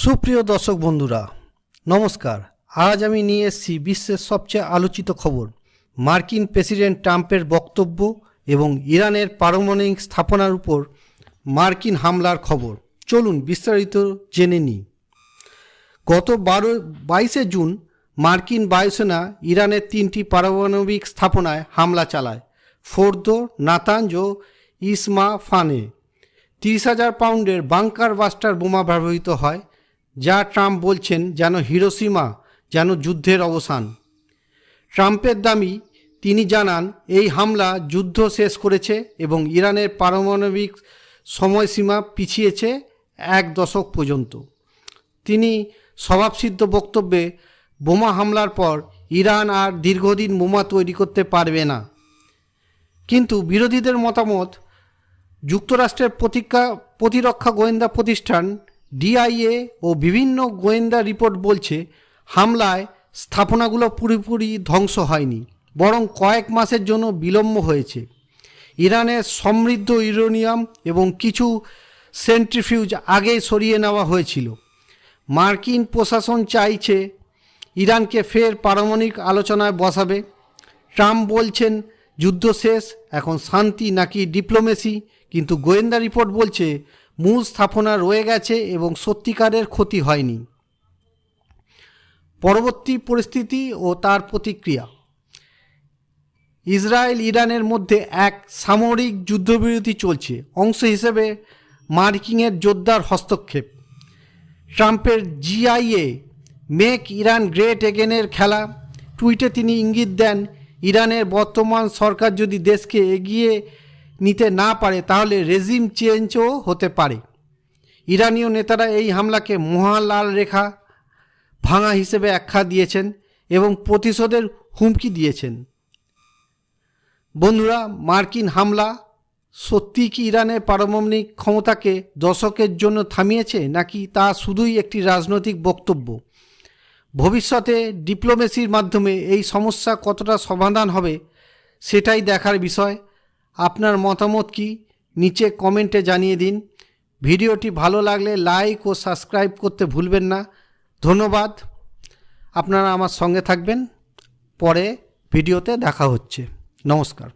সুপ্রিয় দর্শক বন্ধুরা নমস্কার। আজ আমি নিয়ে এসেছি বিশ্বের সবচেয়ে আলোচিত খবর, মার্কিন প্রেসিডেন্ট ট্রাম্পের বক্তব্য এবং ইরানের পারমাণবিক স্থাপনার উপর মার্কিন হামলার খবর। চলুন বিস্তারিত জেনে নিই। গত 22 জুন মার্কিন বায়ুসেনা ইরানের 3টি পারমাণবিক স্থাপনায় হামলা চালায়। ফোর্দো, নাতাঞ্জ ও ইসমাফানে 30,000 পাউন্ডের বাংকার বাস্টার বোমা ব্যবহৃত হয়, যা ট্রাম্প বলছেন যেন হিরোশিমা, যেন যুদ্ধের অবসান। ট্রাম্পের দাবি, তিনি জানান এই হামলা যুদ্ধ শেষ করেছে এবং ইরানের পারমাণবিক সময়সীমা পিছিয়েছে 1 দশক পর্যন্ত। তিনি স্বভাবসিদ্ধ বক্তব্যে বোমা হামলার পর ইরান আর দীর্ঘদিন বোমা তৈরি করতে পারবে না। কিন্তু বিরোধীদের মতামত, যুক্তরাষ্ট্রের প্রতিরক্ষা গোয়েন্দা প্রতিষ্ঠান ডিআইএ ও বিভিন্ন গোয়েন্দা রিপোর্ট বলছে হামলায় স্থাপনাগুলো পুরোপুরি ধ্বংস হয়নি, বরং কয়েক মাসের জন্য বিলম্ব হয়েছে। ইরানের সমৃদ্ধ ইউরেনিয়াম এবং কিছু সেন্ট্রিফিউজ আগেই সরিয়ে নেওয়া হয়েছিল। মার্কিন প্রশাসন চাইছে ইরানকে ফের পারমাণবিক আলোচনায় বসাবে। ট্রাম্প বলছেন যুদ্ধ শেষ, এখন শান্তি নাকি ডিপ্লোমেসি। কিন্তু গোয়েন্দা রিপোর্ট বলছে মূল স্থাপনা রয়ে গেছে এবং সত্যিকারের ক্ষতি হয়নি। পরবর্তী পরিস্থিতি ও তার প্রতিক্রিয়া। ইসরায়েল ইরানের মধ্যে এক সামরিক যুদ্ধবিরতি চলছে, অংশ হিসেবে মার্কিনের জোরদার হস্তক্ষেপ। ট্রাম্পের জিআইএ মেক ইরান গ্রেট এগেনের খেলা। টুইটে তিনি ইঙ্গিত দেন, ইরানের বর্তমান সরকার যদি দেশকে এগিয়ে নিতে না পারে তাহলে রেজিম চেঞ্জও হতে পারে। ইরানীয় নেতারা এই হামলাকে মহালাল রেখা ভাঙা হিসেবে আখ্যা দিয়েছেন এবং প্রতিশোধের হুমকি দিয়েছেন। বন্ধুরা, মার্কিন হামলা সত্যি কি ইরানের পারমাণবিক ক্ষমতাকে দশকের জন্য থামিয়েছে, নাকি তা শুধুই একটি রাজনৈতিক বক্তব্য? ভবিষ্যতে ডিপ্লোমেসির মাধ্যমে এই সমস্যা কতটা সমাধান হবে সেটাই দেখার বিষয়। আপনার মতামত কি নিচে কমেন্টে জানিয়ে দিন। ভিডিওটি ভালো লাগলে লাইক ও সাবস্ক্রাইব করতে ভুলবেন না। ধন্যবাদ। আপনারা আমার সঙ্গে থাকবেন। পরে ভিডিওতে দেখা হচ্ছে। নমস্কার।